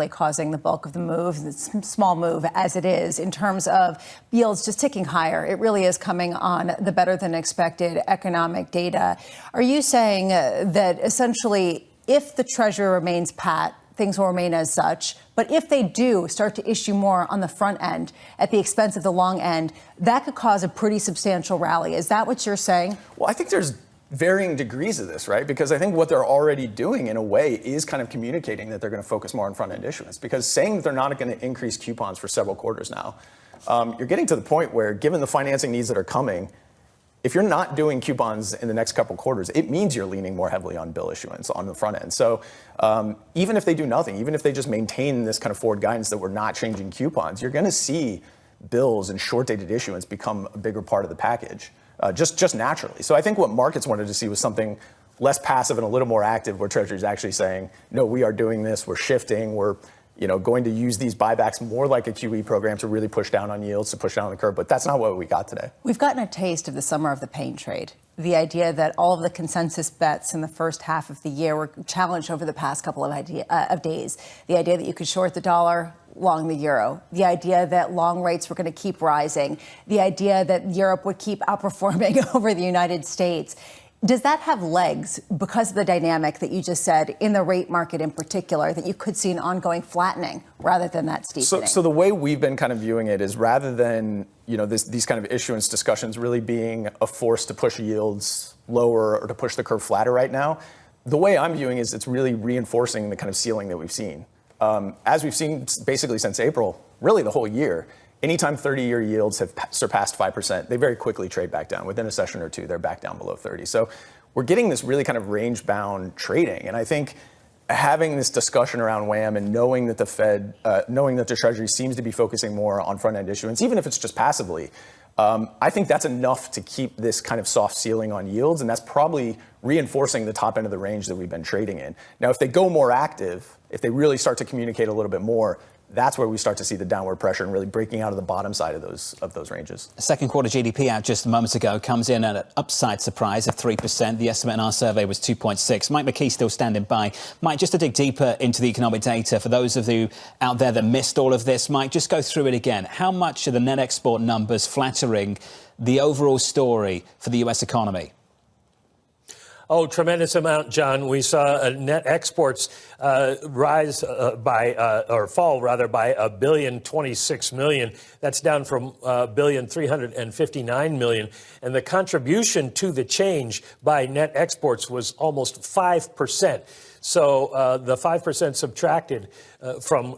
causing the bulk of the move, this small move as it is, in terms of yields just ticking higher. It really is coming on the better than expected economic data. Are you saying that essentially if the Treasury remains pat, things will remain as such, but if they do start to issue more on the front end at the expense of the long end, that could cause a pretty substantial rally? Is that what you're saying? Well, I think there's varying degrees of this, right? Because I think what they're already doing in a way is kind of communicating that they're going to focus more on front-end issuance, because saying that they're not going to increase coupons for several quarters now, you're getting to the point where, given the financing needs that are coming, if you're not doing coupons in the next couple quarters, it means you're leaning more heavily on bill issuance on the front end. So even if they do nothing, even if they just maintain this kind of forward guidance that we're not changing coupons, you're going to see bills and short-dated issuance become a bigger part of the package. Just naturally. So I think what markets wanted to see was something less passive and a little more active, where Treasury is actually saying, no, we are doing this, we're shifting, we're going to use these buybacks more like a QE program to really push down on yields, to push down the curve. But that's not what we got today. We've gotten a taste of the summer of the pain trade. The idea that all of the consensus bets in the first half of the year were challenged over the past couple of days. The idea that you could short the dollar, long the euro, the idea that long rates were going to keep rising, the idea that Europe would keep outperforming over the United States. Does that have legs because of the dynamic that you just said in the rate market in particular, that you could see an ongoing flattening rather than that steepening? So the way we've been kind of viewing it is, rather than these kind of issuance discussions really being a force to push yields lower or to push the curve flatter right now, the way I'm viewing is it's really reinforcing the kind of ceiling that we've seen. As we've seen basically since April, really the whole year, anytime 30-year yields have surpassed 5%, they very quickly trade back down. Within a session or two, they're back down below 30. So we're getting this really kind of range-bound trading. And I think having this discussion around WAM and knowing that the Fed, knowing that the Treasury seems to be focusing more on front-end issuance, even if it's just passively, I think that's enough to keep this kind of soft ceiling on yields, and that's probably reinforcing the top end of the range that we've been trading in. Now, if they go more active, if they really start to communicate a little bit more, that's where we start to see the downward pressure and really breaking out of the bottom side of those ranges. Second quarter GDP out just moments ago comes in at an upside surprise of 3%. The estimate in our survey was 2.6. Mike McKee still standing by. Mike, just to dig deeper into the economic data, for those of you out there that missed all of this, Mike, just go through it again. How much are the net export numbers flattering the overall story for the U.S. economy? Oh, tremendous amount, John. We saw net exports rise or fall rather by $1.026 billion. That's down from $1.359 billion. And the contribution to the change by net exports was almost 5%. So the 5% subtracted from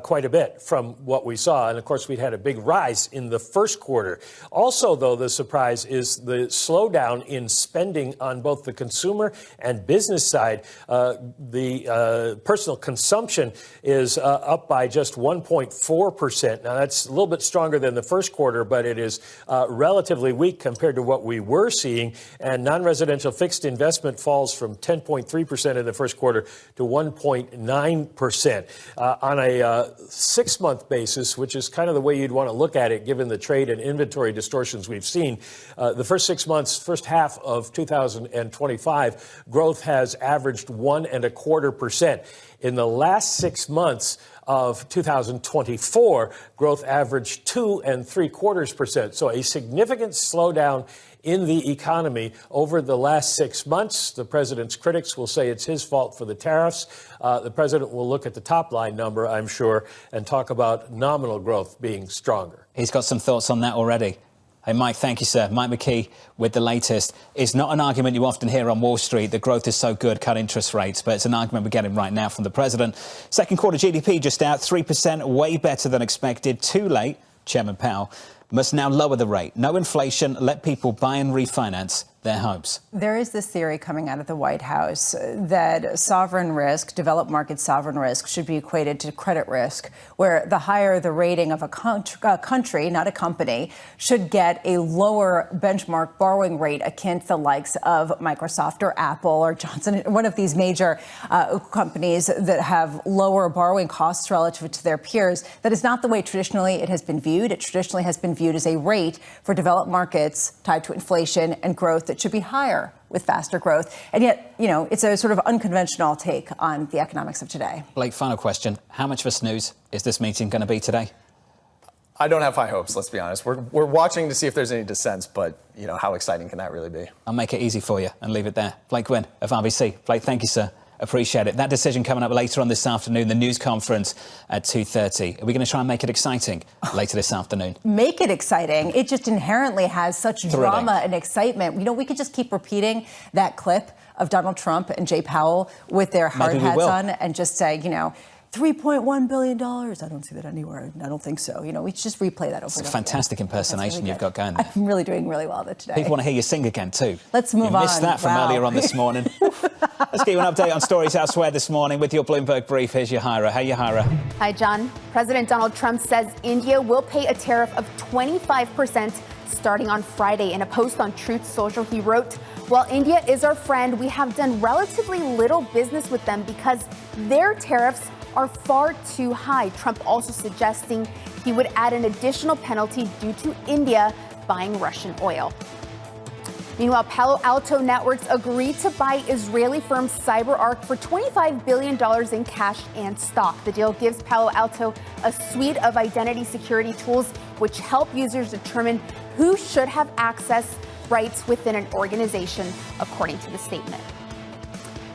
quite a bit from what we saw. And, of course, we'd had a big rise in the first quarter. Also, though, the surprise is the slowdown in spending on both the consumer and business side. The personal consumption is up by just 1.4%. Now, that's a little bit stronger than the first quarter, but it is relatively weak compared to what we were seeing. And non-residential fixed investment falls from 10.3% in the first quarter to 1.9%. On a 6-month basis, which is kind of the way you'd want to look at it, given the trade and inventory distortions we've seen, the first 6 months, first half of 2025, growth has averaged 1.25%. In the last 6 months of 2024, growth averaged 2.75%. So a significant slowdown in the economy over the last 6 months. The president's critics will say it's his fault for the tariffs. The president will look at the top line number, I'm sure, and talk about nominal growth being stronger. He's got some thoughts on that already. Hey, Mike, thank you, sir. Mike McKee with the latest. It's not an argument you often hear on Wall Street that growth is so good, cut interest rates, but it's an argument we're getting right now from the president. Second quarter GDP just out, 3%, way better than expected. Too late, Chairman Powell must now lower the rate. No inflation, let people buy and refinance their homes. There is this theory coming out of the White House that sovereign risk, developed market sovereign risk, should be equated to credit risk, where the higher the rating of a country, not a company, should get a lower benchmark borrowing rate akin to the likes of Microsoft or Apple or Johnson, one of these major companies that have lower borrowing costs relative to their peers. That is not the way traditionally it has been viewed. It traditionally has been viewed as a rate for developed markets tied to inflation and growth that should be higher with faster growth. And yet, it's a sort of unconventional take on the economics of today. Blake, final question. How much of a snooze is this meeting going to be today? I don't have high hopes, let's be honest. We're watching to see if there's any dissents, but, how exciting can that really be? I'll make it easy for you and leave it there. Blake Gwynn of RBC. Blake, thank you, sir. Appreciate it. That decision coming up later on this afternoon, the news conference at 2:30. Are we going to try and make it exciting later this afternoon? Make it exciting. It just inherently has such drama and excitement. We could just keep repeating that clip of Donald Trump and Jay Powell with their hard hats on and just say, $3.1 billion. I don't see that anywhere. I don't think so. We just replay that over and over. It's a fantastic impersonation you've got going there. I'm really doing really well today. People want to hear you sing again, too. Let's move on. You missed that from earlier on this morning. Let's get you an update on stories elsewhere this morning with your Bloomberg Brief. Here's Yahira. Hey, Yahira. Hi, John. President Donald Trump says India will pay a tariff of 25% starting on Friday. In a post on Truth Social, he wrote, "While India is our friend, we have done relatively little business with them because their tariffs are far too high." Trump also suggesting he would add an additional penalty due to India buying Russian oil. Meanwhile, Palo Alto Networks agreed to buy Israeli firm CyberArk for $25 billion in cash and stock. The deal gives Palo Alto a suite of identity security tools which help users determine who should have access rights within an organization, according to the statement.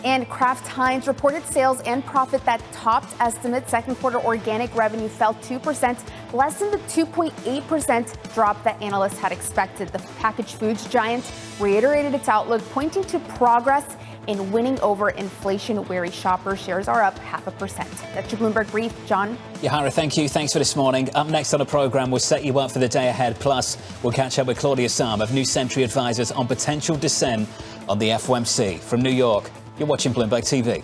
And Kraft Heinz reported sales and profit that topped estimates. Second quarter organic revenue fell 2%, less than the 2.8% drop that analysts had expected. The packaged foods giant reiterated its outlook, pointing to progress in winning over inflation-wary shoppers. Shares are up 0.5%. That's your Bloomberg Brief. John? Yahira, thank you. Thanks for this morning. Up next on the programme, we'll set you up for the day ahead. Plus, we'll catch up with Claudia Sam of New Century Advisors on potential dissent on the FOMC. From New York, you're watching Bloomberg TV.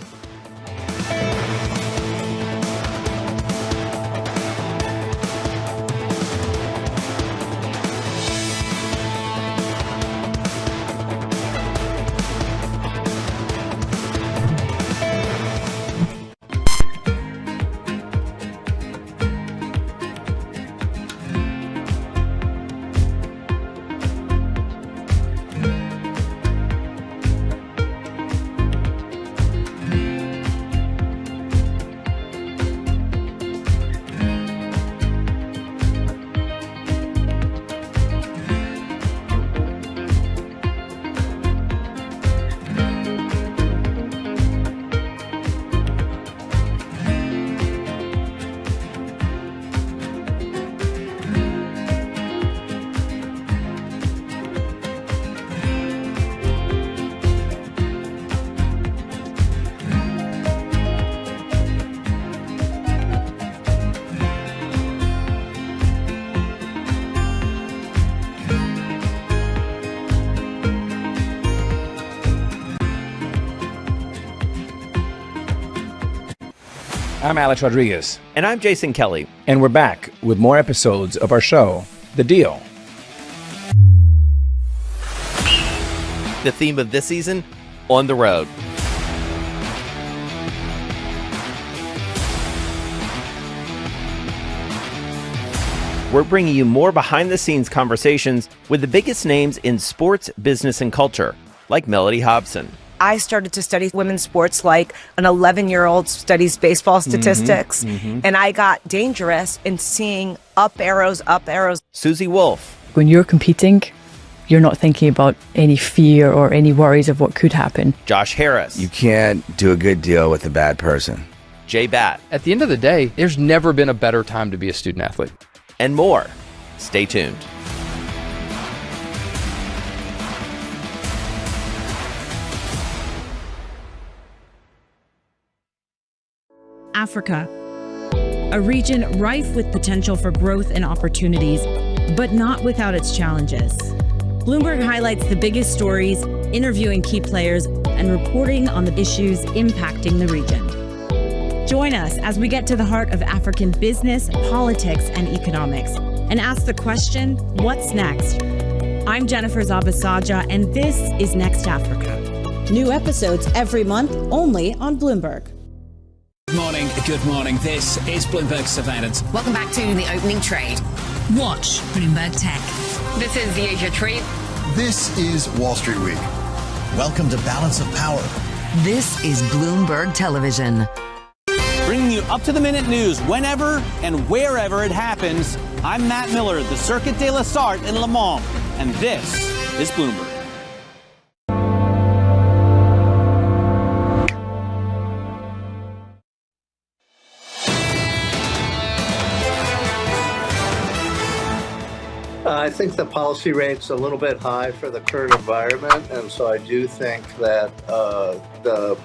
I'm Alex Rodriguez. And I'm Jason Kelly. And we're back with more episodes of our show, The Deal. The theme of this season, On the Road. We're bringing you more behind-the-scenes conversations with the biggest names in sports, business, and culture, like Melody Hobson. I started to study women's sports like an 11-year-old studies baseball statistics, and I got dangerous in seeing up arrows. Susie Wolf. When you're competing, you're not thinking about any fear or any worries of what could happen. Josh Harris. You can't do a good deal with a bad person. Jay Batt. At the end of the day, there's never been a better time to be a student athlete. And more. Stay tuned. Africa, a region rife with potential for growth and opportunities, but not without its challenges. Bloomberg highlights the biggest stories, interviewing key players, and reporting on the issues impacting the region. Join us as we get to the heart of African business, politics, and economics, and ask the question, what's next? I'm Jennifer Zabasaja, and this is Next Africa. New episodes every month, only on Bloomberg. Good morning. This is Bloomberg Surveillance. Welcome back to the opening trade. Watch Bloomberg Tech. This is the Asia Trade. This is Wall Street Week. Welcome to Balance of Power. This is Bloomberg Television. Bringing you up-to-the-minute news whenever and wherever it happens. I'm Matt Miller, the Circuit de la Sarthe in Le Mans, and this is Bloomberg. I think the policy rate's a little bit high for the current environment, and so I do think that the